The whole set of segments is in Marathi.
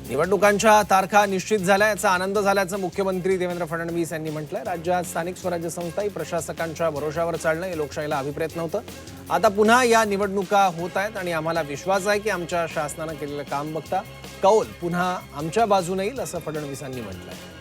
निवडणुकांच्या तारखा निश्चित झाल्या याचा आनंद झाल्याचं मुख्यमंत्री देवेंद्र फडणवीस यांनी म्हटलंय। राज्यात स्थानिक स्वराज्य संस्थाही प्रशासकांच्या भरोशावर चालणं हे लोकशाहीला अभिप्रेत नव्हतं। आता पुन्हा या निवडणुका होत आहेत आणि आम्हाला विश्वास आहे की आमच्या शासनानं केलेलं काम बघता कौल पुन्हा आमच्या बाजूने येईल असं फडणवीसांनी म्हटलंय।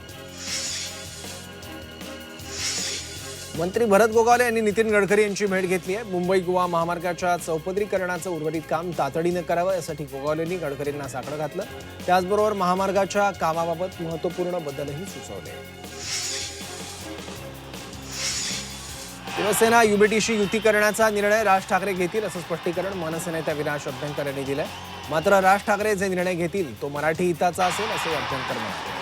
मंत्री भरत गोगावले यांनी नितीन गडकरी यांची भेट घेतली आहे। मुंबई गोवा महामार्गाच्या चौपदरीकरणाचं उर्वरित काम तातडीने करावं यासाठी गोगावलेंनी गडकरींना साकडं घातलं। त्याचबरोबर महामार्गाच्या कामाबाबत महत्त्वपूर्ण बदलही सुचवले। शिवसेना युबीटीशी युती करण्याचा निर्णय राज ठाकरे घेतील असं स्पष्टीकरण मनसेनेते अविनाश अभ्यंकर यांनी दिलंय। मात्र राज ठाकरे जे निर्णय घेतील तो मराठी हिताचा असेल असे अभ्यंकर म्हणाले।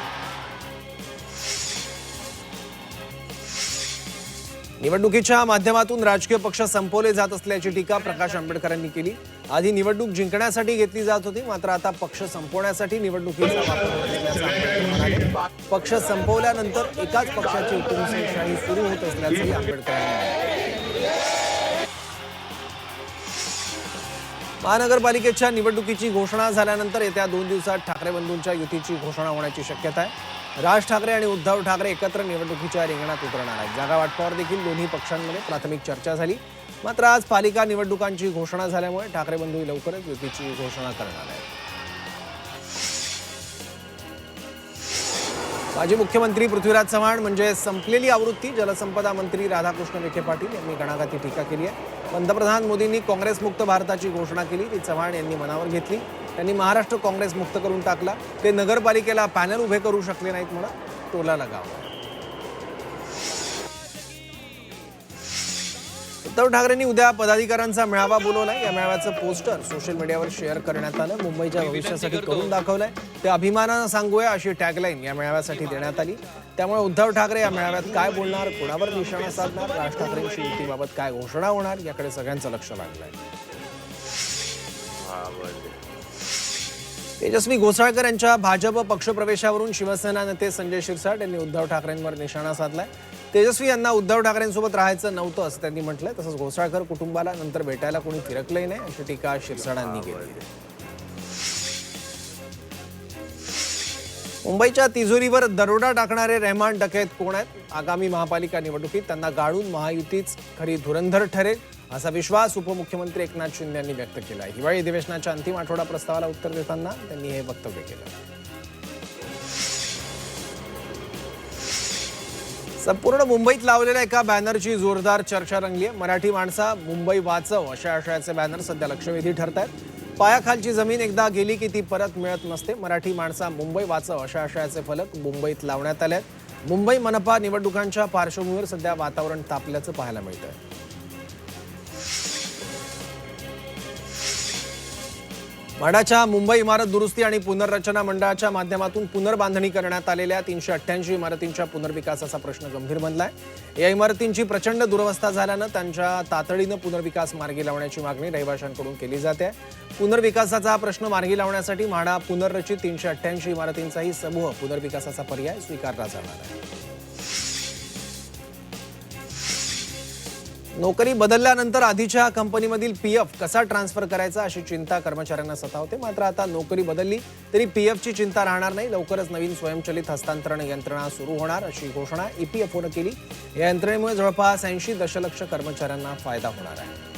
निवडणुकीच्या माध्यमातून राजकीय पक्ष संपवले जात असल्याची टीका प्रकाश आंबेडकरांनी केली। आधी निवडणूक जिंकण्यासाठी घेतली जात होती, मात्र आता पक्ष संपवण्यासाठी निवडणुकीचा वापर होत असल्याचं आंबेडकर म्हणाले। पक्ष संपवल्यानंतर एकाच पक्षाची हुकुमशाही सुरू होत असल्याचंही आंबेडकरांनी म्हटलं। महानगरपालिकेच्या निवडणुकीची घोषणा झाल्यानंतर येत्या 2 दिवसात ठाकरे बंधूंच्या युतीची घोषणा होण्याची शक्यता आहे। राज ठाकरे आणि उद्धव ठाकरे एकत्र निवडणुकीच्या रिंगणात उतरणार आहेत। जागा वाटपावर देखील दोन्ही पक्षांमध्ये प्राथमिक चर्चा झाली, मात्र आज पालिका निवडणुकांची घोषणा झाल्यामुळे ठाकरे बंधू लवकरच युतीची घोषणा करणार आहेत। माजी मुख्यमंत्री पृथ्वीराज चव्हाण म्हणजे संपलेली आवृत्ती जलसंपदा मंत्री राधाकृष्ण विखे पाटील यांनी घणाघाती टीका केली आहे। पंतप्रधान मोदींनी काँग्रेसमुक्त भारताची घोषणा केली, ती चव्हाण यांनी मनावर घेतली। त्यांनी महाराष्ट्र काँग्रेस मुक्त करून टाकला, ते नगरपालिकेला पॅनल उभे करू शकले नाहीत म्हणून टोला लगावला। उद्धव ठाकरेंनी उद्या पदाधिकाऱ्यांचा मेळावा बोलवलाय। या मेळाव्याचं पोस्टर सोशल मीडियावर शेअर करण्यात आलं। मुंबईच्या भविष्यासाठी करून दाखवलंय, ते अभिमानानं सांगूया अशी टॅगलाईन या मेळाव्यासाठी देण्यात आली। त्यामुळे उद्धव ठाकरे या मेळाव्यात काय बोलणार, कोणावर निशाणा साधणार, राज ठाकरेंची युतीबाबत काय घोषणा होणार याकडे सगळ्यांचं लक्ष लागलंय। तेजस्वी घोसाळकर यांच्या भाजप पक्षप्रवेशावरून शिवसेना नेते संजय शिरसाट यांनी उद्धव ठाकरेंवर निशाणा साधलाय। तेजस्वी यांना उद्धव ठाकरेंसोबत राहायचं नव्हतं असं त्यांनी म्हटलंय। तसंच घोसाळकर कुटुंबाला नंतर भेटायला कोणी फिरकलंही नाही अशी टीका शिरसाटांनी केली। मुंबईच्या तिजोरीवर दरोडा टाकणारे रहमान डकैत कोण आहेत? आगामी महापालिका निवडणुकीत त्यांना गाडून महायुतीच खरी धुरंधर ठरेल असा विश्वास उपमुख्यमंत्री एकनाथ शिंदे यांनी व्यक्त केला आहे। हिवाळी अधिवेशनाच्या अंतिम आठवडा प्रस्तावाला उत्तर देताना त्यांनी हे वक्तव्य केलं। संपूर्ण मुंबईत लावलेल्या एका बॅनरची जोरदार चर्चा रंगली आहे। मराठी माणसा मुंबई वाचव अशा आशयाचे बॅनर सध्या लक्षवेधी ठरत आहेत। पायाखालची जमीन एकदा गेली की ती परत मिळत नसते। मराठी माणसा मुंबई वाचव अशा आशयाचे फलक मुंबईत लावण्यात आले आहेत। मुंबई मनपा निवडणुकांच्या पार्श्वभूमीवर सध्या वातावरण तापल्याचं पाहायला मिळतंय। म्हाडाच्या मुंबई इमारत दुरुस्ती आणि पुनर्रचना मंडळाच्या माध्यमातून पुनर्बांधणी करण्यात आलेल्या 388 इमारतींच्या पुनर्विकासाचा प्रश्न गंभीर बनलाय। या इमारतींची प्रचंड दुरवस्था झाल्यानं त्यांच्या तातडीनं पुनर्विकास मार्गी लावण्याची मागणी रहिवाशांकडून केली जाते। पुनर्विकासाचा हा प्रश्न मार्गी लावण्यासाठी म्हाडा पुनर्रचित 388 इमारतींचाही समूह पुनर्विकासाचा पर्याय स्वीकारला जाणार आहे। नोकरी बदलल्यानंतर आधीच्या कंपनीमधील पीएफ कसा ट्रान्सफर करायचा अशी चिंता कर्मचाऱ्यांना सतावते। मात्र आता नोकरी बदलली तरी पीएफची चिंता राहणार नाही। लवकरच नवीन स्वयंचलित हस्तांतरण यंत्रणा सुरू होणार अशी घोषणा ईपीएफओनं केली। या यंत्रणेमुळे जवळपास 80 दशलक्ष कर्मचाऱ्यांना फायदा होणार आहे।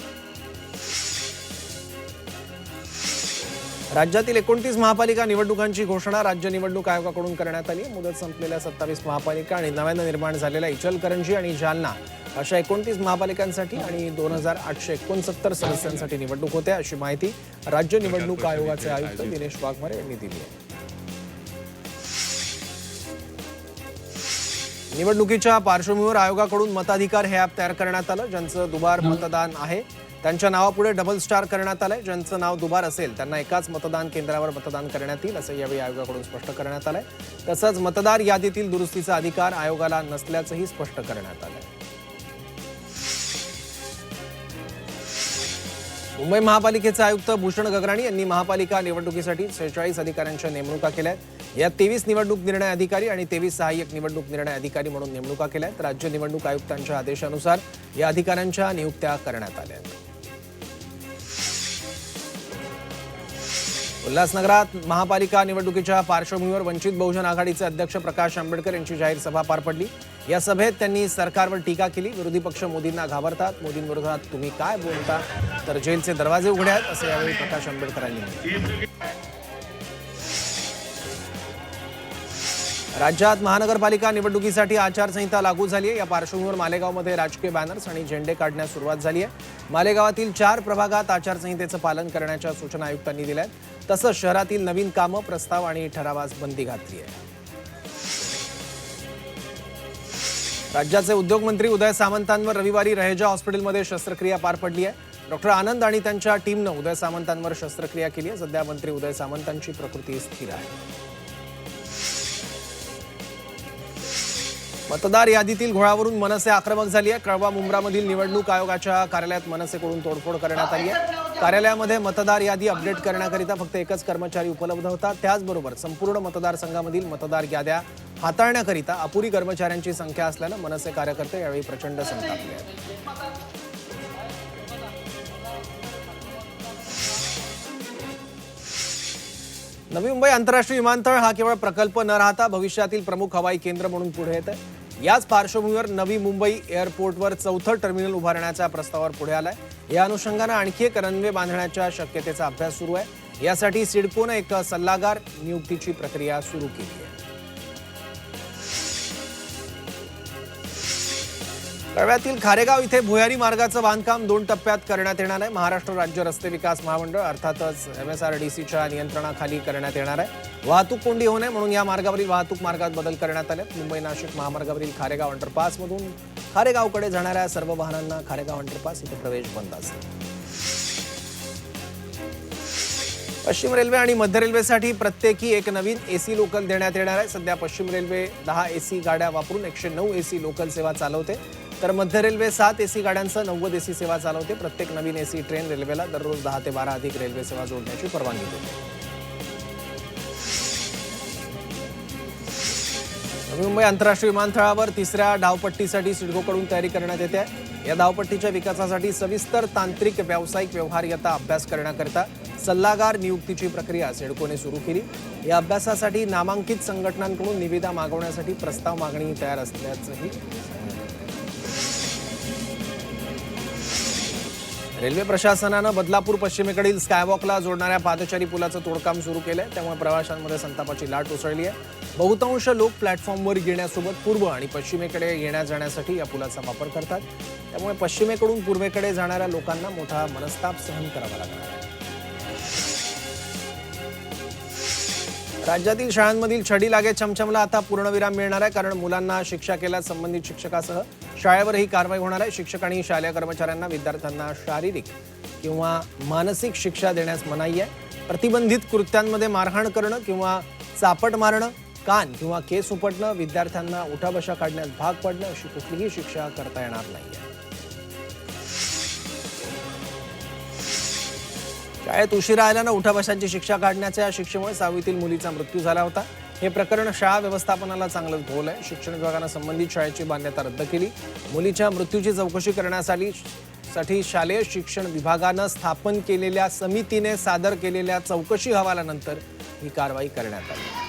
राज्यातील 29 महापालिका निवडणुकांची घोषणा राज्य निवडणूक आयोगाकडून करण्यात आली। मुदत संपलेल्या 27 महापालिका आणि नव्यानं निर्माण झालेल्या इचलकरंजी आणि जालना अशा 29 महापालिकांसाठी आणि 2869 सदस्यांसाठी निवडणूक होत्या अशी माहिती राज्य निवडणूक आयोगाचे आयुक्त दिनेश वाघमारे यांनी दिली आहे। निवडणुकीच्या पार्श्वभूमीवर आयोगाकडून मताधिकार हे ॲप तयार करण्यात आलं। ज्यांचं दुबार मतदान आहे त्यांच्या नावापुढे डबल स्टार करण्यात आलंय। ज्यांचं नाव दुबार असेल त्यांना एकाच मतदान केंद्रावर मतदान करण्यात येईल असं यावेळी आयोगाकडून स्पष्ट करण्यात आलंय। तसंच मतदार यादीतील दुरुस्तीचा अधिकार आयोगाला नसल्याचंही स्पष्ट करण्यात आलंय। मुंबई महापालिकेचे आयुक्त भूषण गगराणी यांनी महापालिका निवडणुकीसाठी 46 अधिकाऱ्यांच्या नेमणुका केल्या आहेत। यात 23 निवडणूक निर्णय अधिकारी आणि 23 सहाय्यक निवडणूक निर्णय अधिकारी म्हणून नेमणुका केल्या आहेत। राज्य निवडणूक आयुक्तांच्या आदेशानुसार या अधिकाऱ्यांच्या नियुक्त्या करण्यात आल्या आहेत। उल्हासनगरात महापालिका निवडणुकीच्या पार्श्वभूमीवर वंचित बहुजन आघाडीचे अध्यक्ष प्रकाश आंबेडकर यांची जाहीर सभा पार पडली। या सभेत त्यांनी सरकारवर टीका केली। विरोधी पक्ष मोदींना घाबरतात, मोदींविरोधात तुम्ही काय बोलता, तर जेलचे दरवाजे उघडे आहेत असे यावेळी प्रकाश आंबेडकरांनी म्हटले। राज्यात महानगरपालिका निवडणुकीसाठी आचारसंहिता लागू झाली आहे। या पार्श्वभूमीवर मालेगावमध्ये राजकीय बॅनर्स आणि झेंडे काढण्यास सुरुवात झाली आहे। मालेगावातील 4 प्रभागात आचारसंहितेचं पालन करण्याच्या सूचना आयुक्तांनी दिल्या आहेत। तसंच शहरातील नवीन कामं, प्रस्ताव आणि ठरावास बंदी घातली आहे। राज्याचे उद्योगमंत्री उदय सामंतांवर रविवारी रहेजा हॉस्पिटलमध्ये शस्त्रक्रिया पार पडली आहे। डॉक्टर आनंद आणि त्यांच्या टीमनं उदय सामंतांवर शस्त्रक्रिया केली आहे। सध्या मंत्री उदय सामंतांची प्रकृती स्थिर आहे। मतदार यादीतील घोळावरून मनसे आक्रमक झाली आहे। कळवा मुंब्रामधील निवडणूक आयोगाच्या कार्यालयात मनसेकडून तोडफोड करण्यात आली आहे। कार्यालयामध्ये मतदार यादी अपडेट करण्याकरिता फक्त एकच कर्मचारी उपलब्ध होता। त्याचबरोबर संपूर्ण मतदारसंघामधील मतदार याद्या हाताळण्याकरिता अपुरी कर्मचाऱ्यांची संख्या असल्यानं मनसे कार्यकर्ते यावेळी प्रचंड संतापले आहेत। नवी मुंबई आंतरराष्ट्रीय विमानतळ हा केवळ प्रकल्प न राहता भविष्यातील प्रमुख हवाई केंद्र म्हणून पुढे येत आहे। याच पार्श्वभूमीवर नवी मुंबई एअरपोर्टवर 4थं टर्मिनल उभारण्याच्या प्रस्तावावर पुढे आलाय। या अनुषंगाने आणखी एक रनवे बांधण्याच्या शक्यतेचा अभ्यास सुरू आहे। यासाठी सिडकोने एक सल्लागार नियुक्तीची प्रक्रिया सुरू केली आहे। कळव्यातील खारेगाव इथे भुयारी मार्गाचं बांधकाम 2 टप्प्यात करण्यात येणार आहे। महाराष्ट्र राज्य रस्ते विकास महामंडळ अर्थातच MSRDCच्या नियंत्रणाखाली करण्यात येणार आहे। वाहतूक कोंडी होऊ नये म्हणून या मार्गावरील वाहतूक मार्गात बदल करण्यात आले। मुंबई नाशिक महामार्गावरील खारेगाव अंडरपासमधून खारेगावकडे जाणाऱ्या सर्व वाहनांना खारेगाव अंडरपास इथे प्रवेश बंद असेल। पश्चिम रेल्वे आणि मध्य रेल्वेसाठी प्रत्येकी एक नवीन AC लोकल देण्यात येणार आहे। सध्या पश्चिम रेल्वे 10 AC गाड्या वापरून 109 AC लोकल सेवा चालवते, तर मध्य रेल्वे 7 AC गाड्यांसह 90 AC सेवा चालवते। प्रत्येक नवीन AC ट्रेन रेल्वेला दररोज 10 ते 12 अधिक रेल्वे सेवा जोडण्याची परवानगी देते। नवी मुंबई आंतरराष्ट्रीय विमानतळावर 3ऱ्या धावपट्टीसाठी सिडकोकडून तयारी करण्यात येते आहे। या धावपट्टीच्या विकासासाठी सविस्तर तांत्रिक व्यावसायिक व्यवहार्यता अभ्यास करण्याकरिता सल्लागार नियुक्तीची प्रक्रिया सिडकोने सुरू केली। या अभ्यासासाठी नामांकित संघटनांकडून निविदा मागवण्यासाठी प्रस्ताव मागणी तयार असल्याचंही रेल्वे प्रशासनानं बदलापूर पश्चिमेकडील स्कायवॉकला जोडणाऱ्या पादचारी पुलाचं तोडकाम सुरू केलंय, त्यामुळे प्रवाशांमध्ये संतापाची लाट उसळली आहे। बहुतांश लोक प्लॅटफॉर्मवर येण्यासोबत पूर्व आणि पश्चिमेकडे येण्या जाण्यासाठी या पुलाचा वापर करतात, त्यामुळे पश्चिमेकडून पूर्वेकडे जाणाऱ्या लोकांना मोठा मनस्ताप सहन करावा लागणार आहे। राज्यातील शाळांमधील छडी लागे चमचमला आता पूर्णविराम मिळणार आहे, कारण मुलांना शिक्षा केल्यास संबंधित शिक्षकासह शाळेवर ही कारवाई होणार आहे। शिक्षक आणि शालेय कर्मचाऱ्यांना विद्यार्थ्यांना शारीरिक किंवा मानसिक शिक्षा देण्यास मनाई आहे। प्रतिबंधित कृत्यांमध्ये मारहाण करणं किंवा चापट मारणं, कान किंवा केस उपटणं, विद्यार्थ्यांना उठाबशा काढण्यास भाग पडणं अशी कुठलीही शिक्षा करता येणार नाहीये। शाळेत उशिरा आल्यानं उठाबशांची शिक्षा काढण्याच्या शिक्षेमुळे 6वीतील मुलीचा मृत्यू झाला होता। हे प्रकरण शाळा व्यवस्थापनाला चांगलंच भोवलंय। शिक्षण विभागानं संबंधित शाळेची मान्यता रद्द केली। मुलीच्या मृत्यूची चौकशी करण्यासाठी शालेय शिक्षण विभागानं स्थापन केलेल्या समितीने सादर केलेल्या चौकशी अहवालानंतर ही कारवाई करण्यात आली।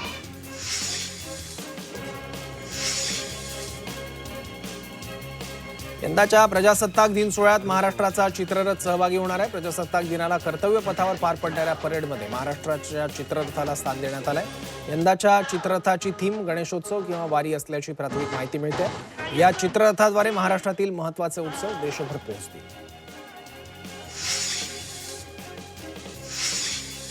यंदाच्या प्रजासत्ताक दिन सोहळ्यात महाराष्ट्राचा चित्ररथ सहभागी होणार आहे। प्रजासत्ताक दिनाला कर्तव्य पथावर पार पडणाऱ्या परेडमध्ये महाराष्ट्राच्या चित्ररथाला स्थान देण्यात आलंय। यंदाच्या चित्ररथाची थीम गणेशोत्सव किंवा वारी असल्याची प्राथमिक माहिती मिळते। या चित्ररथाद्वारे महाराष्ट्रातील महत्त्वाचे उत्सव देशभर पोहोचतील।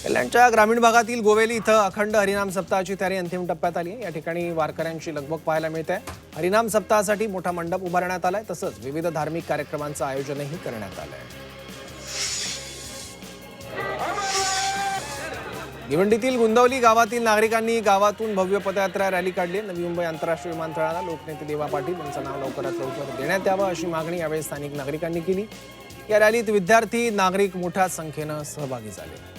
कल्याणच्या ग्रामीण भागातील गोवेली इथं अखंड हरिनाम सप्ताहाची तयारी अंतिम टप्प्यात आली आहे। या ठिकाणी वारकऱ्यांची लगबग पाहायला मिळते। हरिनाम सप्ताहासाठी मोठा मंडप उभारण्यात आलाय, तसंच विविध धार्मिक कार्यक्रमांचं आयोजनही करण्यात आलंय। भिवंडीतील गुंदवली गावातील नागरिकांनी गावातून भव्य पदयात्रा रॅली काढली। नवी मुंबई आंतरराष्ट्रीय विमानतळाला लोकनेते देवा पाटील यांचं नाव लवकरात लवकर देण्यात यावं अशी मागणी यावेळी स्थानिक नागरिकांनी केली। या रॅलीत विद्यार्थी नागरिक मोठ्या संख्येनं सहभागी झाले।